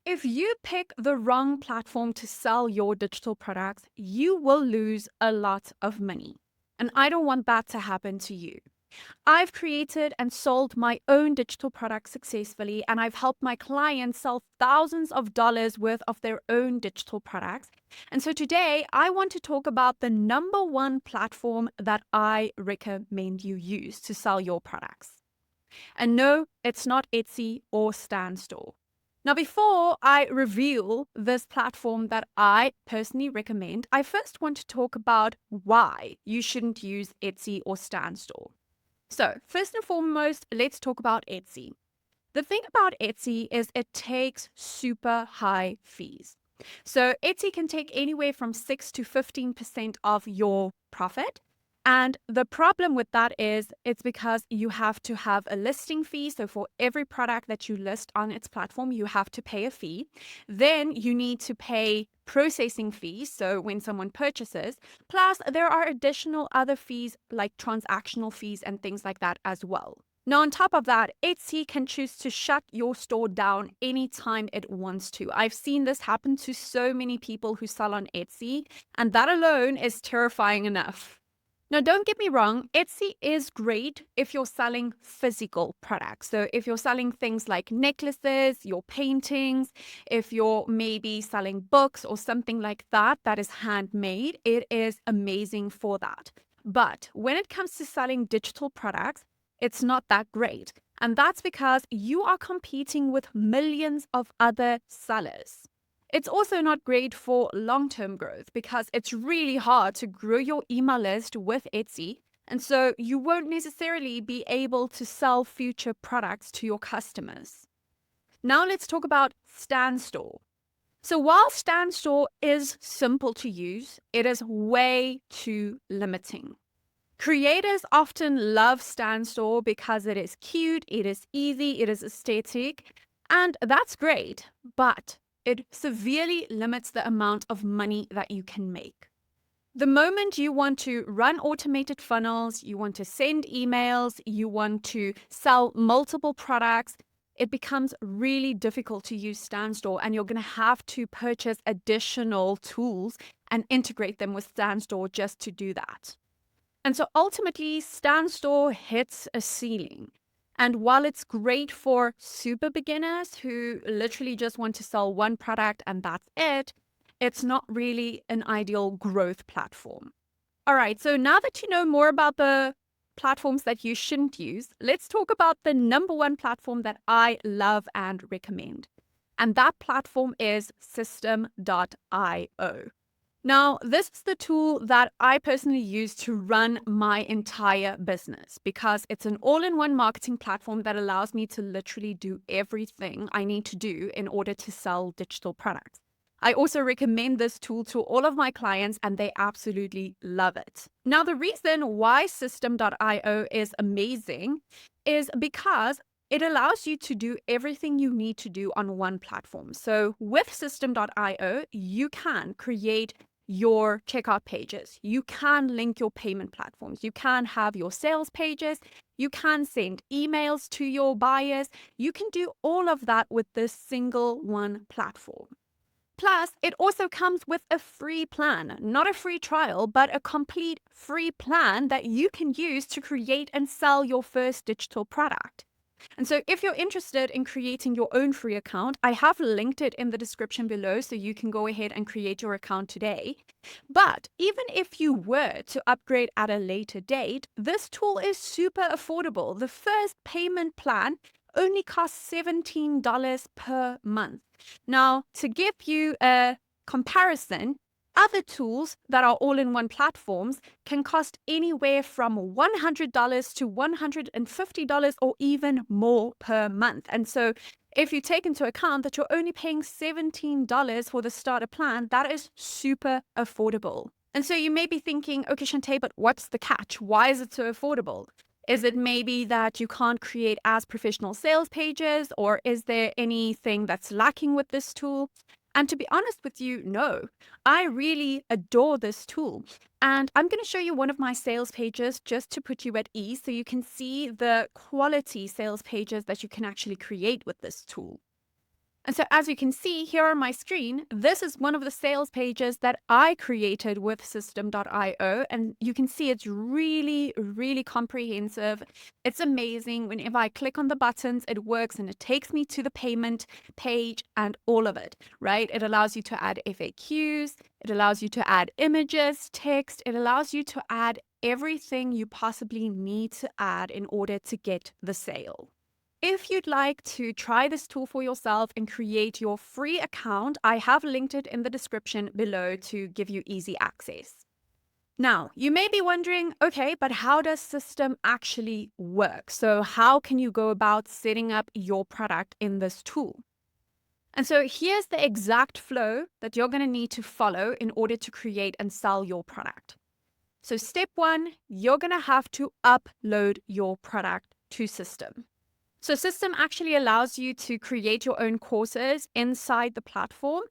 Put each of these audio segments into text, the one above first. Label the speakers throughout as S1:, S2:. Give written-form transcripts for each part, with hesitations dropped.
S1: If you pick the wrong platform to sell your digital products, you will lose a lot of money. And I don't want that to happen to you. I've created and sold my own digital products successfully, and I've helped my clients sell thousands of dollars worth of their own digital products. And so today, I want to talk about the number one platform that I recommend you use to sell your products. And no, it's not Etsy or Stanstore. Now, before I reveal this platform that I personally recommend, I first want to talk about why you shouldn't use Etsy or Stanstore. So, first and foremost, let's talk about Etsy. The thing about Etsy is it takes super high fees. So, Etsy can take anywhere from 6 to 15% of your profit. And the problem with that is it's because you have to have a listing fee. So, for every product that you list on its platform, you have to pay a fee. Then you need to pay processing fees. So, when someone purchases, plus there are additional other fees like transactional fees and things like that as well. Now, on top of that, Etsy can choose to shut your store down anytime it wants to. I've seen this happen to so many people who sell on Etsy, and that alone is terrifying enough. Now, don't get me wrong, Etsy is great if you're selling physical products. So, if you're selling things like necklaces, your paintings, if you're maybe selling books or something like that, that is handmade, it is amazing for that. But when it comes to selling digital products, it's not that great. And that's because you are competing with millions of other sellers. It's also not great for long-term growth because it's really hard to grow your email list with Etsy. And so you won't necessarily be able to sell future products to your customers. Now let's talk about Stanstore. So while Stanstore is simple to use, it is way too limiting. Creators often love Stanstore because it is cute, it is easy, it is aesthetic, and that's great. But it severely limits the amount of money that you can make. The moment you want to run automated funnels, you want to send emails, you want to sell multiple products, it becomes really difficult to use Stanstore, and you're going to have to purchase additional tools and integrate them with Stanstore just to do that. And so ultimately, Stanstore hits a ceiling. And while it's great for super beginners who literally just want to sell one product and that's it, it's not really an ideal growth platform. All right, so now that you know more about the platforms that you shouldn't use, let's talk about the number one platform that I love and recommend. And that platform is System.io. Now, this is the tool that I personally use to run my entire business because it's an all-in-one marketing platform that allows me to literally do everything I need to do in order to sell digital products. I also recommend this tool to all of my clients and they absolutely love it. Now, the reason why System.io is amazing is because it allows you to do everything you need to do on one platform. So with System.io, you can create your checkout pages. You can link your payment platforms. You can have your sales pages. You can send emails to your buyers. You can do all of that with this single one platform. Plus, it also comes with a free plan, not a free trial, but a complete free plan that you can use to create and sell your first digital product. And so if you're interested in creating your own free account, I have linked it in the description below so you can go ahead and create your account today. But even if you were to upgrade at a later date, this tool is super affordable. The first payment plan only costs $17 per month. Now, to give you a comparison, other tools that are all-in-one platforms can cost anywhere from $100 to $150 or even more per month. And so if you take into account that you're only paying $17 for the starter plan, that is super affordable. And so you may be thinking, okay, Shantae, but what's the catch? Why is it so affordable? Is it maybe that you can't create as professional sales pages, or is there anything that's lacking with this tool? And to be honest with you, no, I really adore this tool. And I'm going to show you one of my sales pages just to put you at ease so you can see the quality sales pages that you can actually create with this tool. And so as you can see here on my screen, this is one of the sales pages that I created with System.io. And you can see it's really, really comprehensive. It's amazing. Whenever I click on the buttons, it works and it takes me to the payment page and all of it, right? It allows you to add FAQs. It allows you to add images, text. It allows you to add everything you possibly need to add in order to get the sale. If you'd like to try this tool for yourself and create your free account, I have linked it in the description below to give you easy access. Now, you may be wondering, okay, but how does System actually work? So how can you go about setting up your product in this tool? And so here's the exact flow that you're going to need to follow in order to create and sell your product. So step one, you're going to have to upload your product to System. So System actually allows you to create your own courses inside the platform.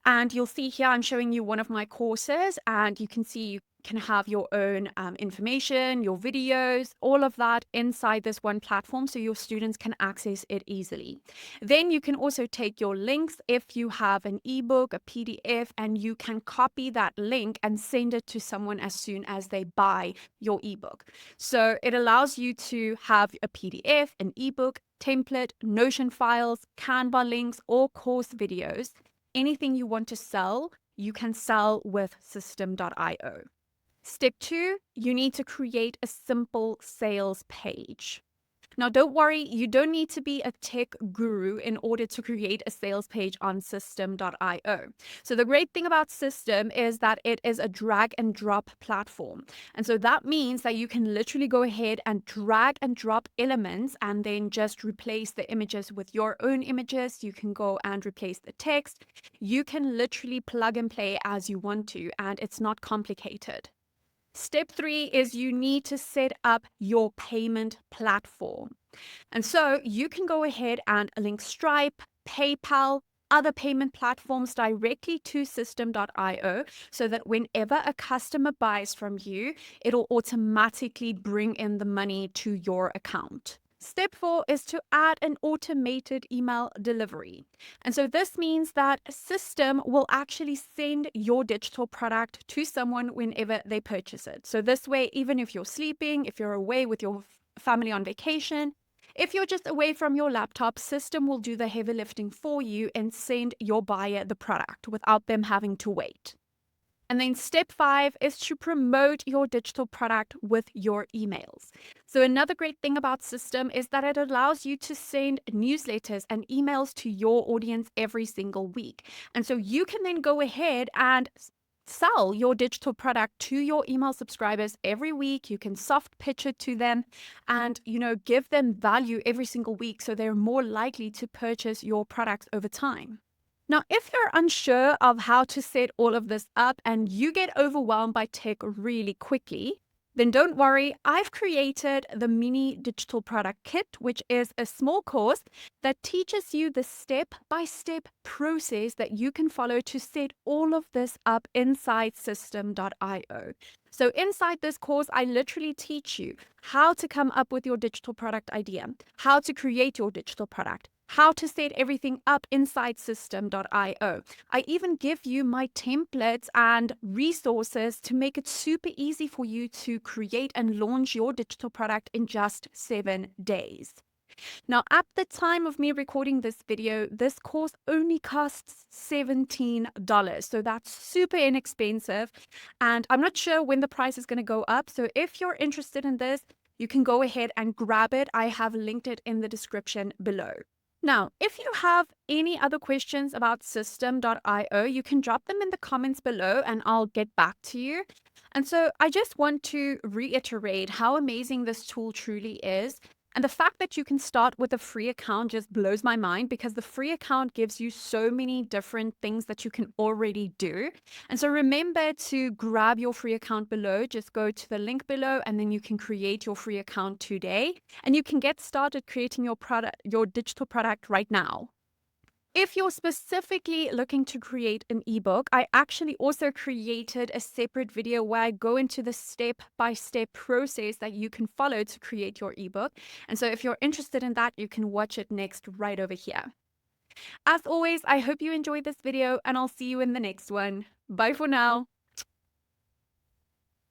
S1: And you'll see here, I'm showing you one of my courses, and you can see you can have your own information, your videos, all of that inside this one platform so your students can access it easily. Then you can also take your links if you have an ebook, a PDF, and you can copy that link and send it to someone as soon as they buy your ebook. So it allows you to have a PDF, an ebook, template, Notion files, Canva links, or course videos. Anything you want to sell, you can sell with System.io. Step two, you need to create a simple sales page. Now, don't worry, you don't need to be a tech guru in order to create a sales page on System.io. So the great thing about System is that it is a drag and drop platform. And so that means that you can literally go ahead and drag and drop elements and then just replace the images with your own images. You can go and replace the text. You can literally plug and play as you want to, and it's not complicated. Step three is you need to set up your payment platform. And so you can go ahead and link Stripe, PayPal, other payment platforms directly to System.io so that whenever a customer buys from you, it'll automatically bring in the money to your account. Step four is to add an automated email delivery. And so this means that System will actually send your digital product to someone whenever they purchase it. So this way, even if you're sleeping, if you're away with your family on vacation, if you're just away from your laptop, System will do the heavy lifting for you and send your buyer the product without them having to wait. And then step five is to promote your digital product with your emails. So another great thing about System is that it allows you to send newsletters and emails to your audience every single week. And so you can then go ahead and sell your digital product to your email subscribers every week. You can soft pitch it to them and, give them value every single week so they're more likely to purchase your products over time. Now, if you're unsure of how to set all of this up and you get overwhelmed by tech really quickly, then don't worry. I've created the mini digital product kit, which is a small course that teaches you the step-by-step process that you can follow to set all of this up inside System.io. So inside this course, I literally teach you how to come up with your digital product idea, how to create your digital product, how to set everything up inside System.io. I even give you my templates and resources to make it super easy for you to create and launch your digital product in just 7 days. Now, at the time of me recording this video, this course only costs $17. So that's super inexpensive. And I'm not sure when the price is going to go up. So if you're interested in this, you can go ahead and grab it. I have linked it in the description below. Now, if you have any other questions about System.io, you can drop them in the comments below and I'll get back to you. And so I just want to reiterate how amazing this tool truly is. And the fact that you can start with a free account just blows my mind because the free account gives you so many different things that you can already do. And so remember to grab your free account below. Just go to the link below and then you can create your free account today. And you can get started creating your product, your digital product right now. If you're specifically looking to create an ebook, I actually also created a separate video where I go into the step-by-step process that you can follow to create your ebook. And so if you're interested in that, you can watch it next right over here. As always, I hope you enjoyed this video and I'll see you in the next one. Bye for now.